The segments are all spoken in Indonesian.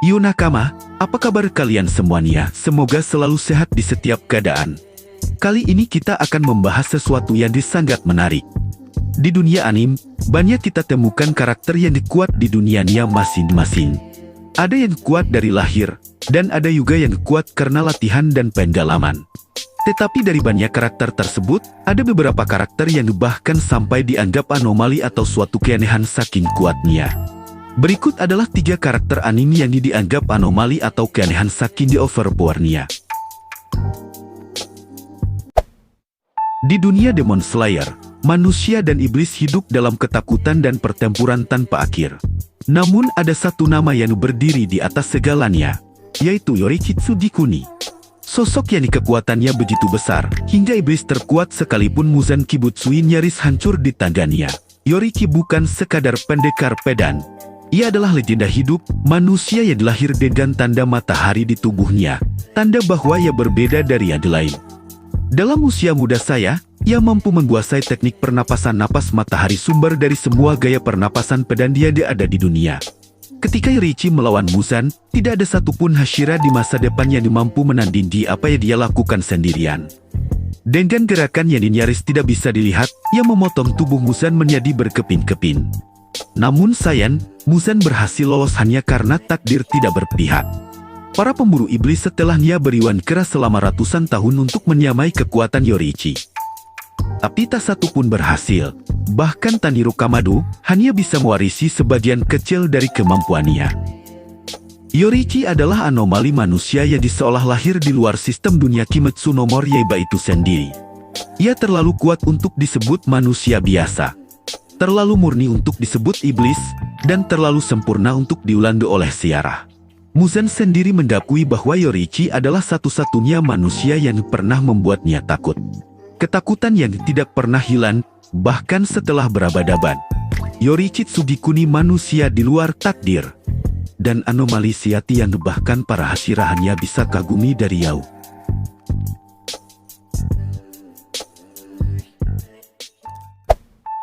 Yo nakama, apa kabar kalian semuanya? Semoga selalu sehat di setiap keadaan. Kali ini kita akan membahas sesuatu yang sangat menarik. Di dunia anime, banyak kita temukan karakter yang kuat di dunianya masing-masing. Ada yang kuat dari lahir, dan ada juga yang kuat karena latihan dan pengalaman. Tetapi dari banyak karakter tersebut, ada beberapa karakter yang bahkan sampai dianggap anomali atau suatu keanehan saking kuatnya. Berikut adalah 3 karakter anime yang dianggap anomali atau keanehan saking di overpower-nya. Di dunia Demon Slayer, manusia dan iblis hidup dalam ketakutan dan pertempuran tanpa akhir. Namun ada satu nama yang berdiri di atas segalanya, yaitu Yorichi Tsudikuni. Sosok yang kekuatannya begitu besar, hingga iblis terkuat sekalipun Muzan Kibutsui nyaris hancur di tangannya. Yorichi bukan sekadar pendekar pedang. Ia adalah legenda hidup, manusia yang lahir dengan tanda matahari di tubuhnya, tanda bahwa ia berbeda dari yang lain. Dalam usia muda saya, ia mampu menguasai teknik pernapasan napas matahari, sumber dari semua gaya pernapasan pedang yang ada di dunia. Ketika Yorichi melawan Muzan, tidak ada satupun Hashira di masa depan yang mampu menandingi apa yang dia lakukan sendirian. Dengan gerakan yang nyaris tidak bisa dilihat, ia memotong tubuh Muzan menjadi berkeping-keping. Namun sayang, Muzan berhasil lolos hanya karena takdir tidak berpihak. Para pemburu iblis setelahnya beriwan keras selama ratusan tahun untuk menyamai kekuatan Yorichi. Tapi tak satu pun berhasil. Bahkan Tanjiro Kamado hanya bisa mewarisi sebagian kecil dari kemampuannya. Yorichi adalah anomali manusia yang seolah lahir di luar sistem dunia Kimetsu no Yaiba itu sendiri. Ia terlalu kuat untuk disebut manusia biasa, terlalu murni untuk disebut iblis, dan terlalu sempurna untuk diulangi oleh sejarah. Muzan sendiri mengakui bahwa Yorichi adalah satu-satunya manusia yang pernah membuatnya takut. Ketakutan yang tidak pernah hilang, bahkan setelah berabad-abad. Yorichi Tsudikuni manusia di luar takdir, dan anomali sejati yang bahkan para Hashira hanya bisa kagumi dari jauh.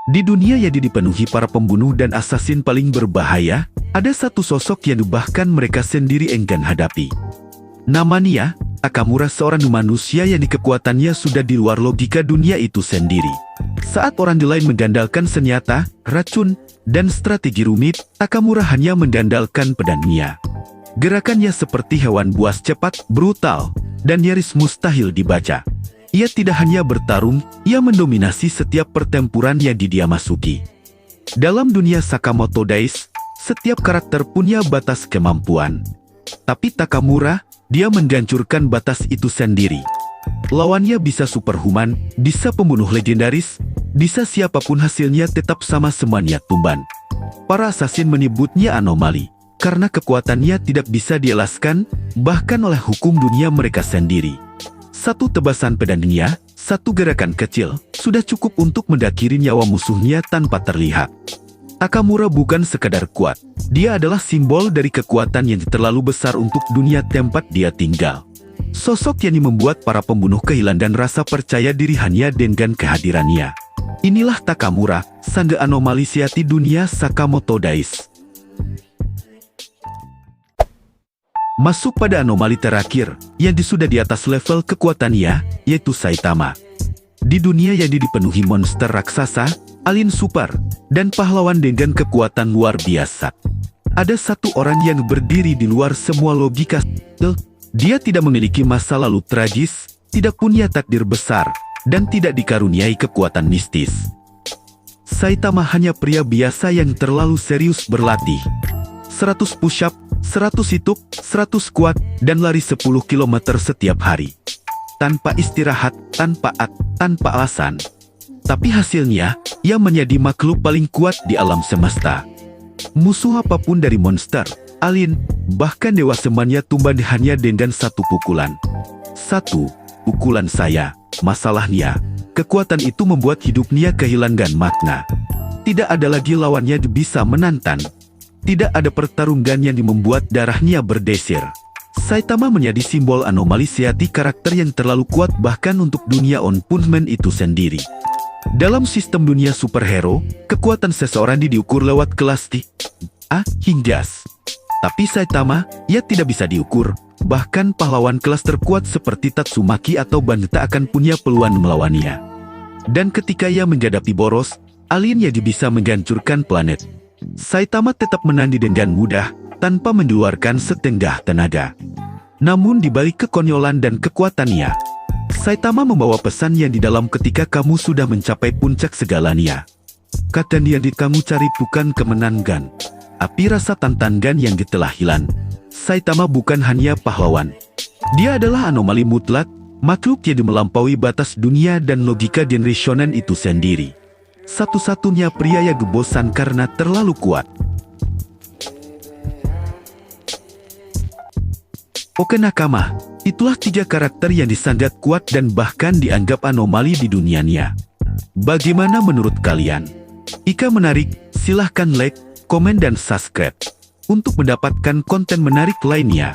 Di dunia yang dipenuhi para pembunuh dan asasin paling berbahaya, ada satu sosok yang bahkan mereka sendiri enggan hadapi. Namanya Takamura, seorang manusia yang kekuatannya sudah di luar logika dunia itu sendiri. Saat orang lain mengandalkan senjata, racun, dan strategi rumit, Takamura hanya mengandalkan pedangnya. Gerakannya seperti hewan buas, cepat, brutal, dan nyaris mustahil dibaca. Ia tidak hanya bertarung, ia mendominasi setiap pertempuran yang dia masuki. Dalam dunia Sakamoto Days, setiap karakter punya batas kemampuan. Tapi Takamura, dia menghancurkan batas itu sendiri. Lawannya bisa superhuman, bisa pembunuh legendaris, bisa siapapun, hasilnya tetap sama, semuanya tumban. Para asasin menyebutnya anomali, karena kekuatannya tidak bisa dielaskan, bahkan oleh hukum dunia mereka sendiri. Satu tebasan pedangnya, satu gerakan kecil, sudah cukup untuk mendakhiri nyawa musuhnya tanpa terlihat. Takamura bukan sekadar kuat, dia adalah simbol dari kekuatan yang terlalu besar untuk dunia tempat dia tinggal. Sosok yang membuat para pembunuh kehilangan rasa percaya diri hanya dengan kehadirannya. Inilah Takamura, sang anomali sejati dunia Sakamoto Days. Masuk pada anomali terakhir, yang sudah di atas level kekuatannya, yaitu Saitama. Di dunia yang dipenuhi monster raksasa, alien super, dan pahlawan dengan kekuatan luar biasa, ada satu orang yang berdiri di luar semua logika. Dia tidak memiliki masa lalu tragis, tidak punya takdir besar, dan tidak dikaruniai kekuatan mistis. Saitama hanya pria biasa yang terlalu serius berlatih. 100 push-up, 100 sit-up, 100 squat, dan lari 10 km setiap hari. Tanpa istirahat, tanpa alasan. Tapi hasilnya, ia menjadi makhluk paling kuat di alam semesta. Musuh apapun dari monster, alien, bahkan dewa semuanya tumbang hanya dengan satu pukulan. Satu pukulan saya. Masalahnya, kekuatan itu membuat hidupnya kehilangan makna. Tidak ada lagi lawannya yang bisa menantang. Tidak ada pertarungan yang membuat darahnya berdesir. Saitama menjadi simbol anomali sejati, karakter yang terlalu kuat bahkan untuk dunia on punishment itu sendiri. Dalam sistem dunia superhero, kekuatan seseorang diukur lewat kelas A hingga S. Tapi Saitama, ia tidak bisa diukur. Bahkan pahlawan kelas terkuat seperti Tatsumaki atau Baneta akan punya peluang melawannya. Dan ketika ia menghadapi Boros, alien Yaji bisa menghancurkan planet. Saitama tetap menang dengan mudah, tanpa mengeluarkan setengah tenaga. Namun di balik kekonyolan dan kekuatannya, Saitama membawa pesan yang di dalam ketika kamu sudah mencapai puncak segalanya. Kata yang kamu cari bukan kemenangan, api rasa tantangan yang telah hilang. Saitama bukan hanya pahlawan. Dia adalah anomali mutlak, makhluk yang melampaui batas dunia dan logika generasionen itu sendiri. Satu-satunya pria yang bosan karena terlalu kuat. Oke nakama, itulah 3 karakter yang disangat kuat dan bahkan dianggap anomali di dunianya. Bagaimana menurut kalian? Jika menarik, silahkan like, komen dan subscribe untuk mendapatkan konten menarik lainnya.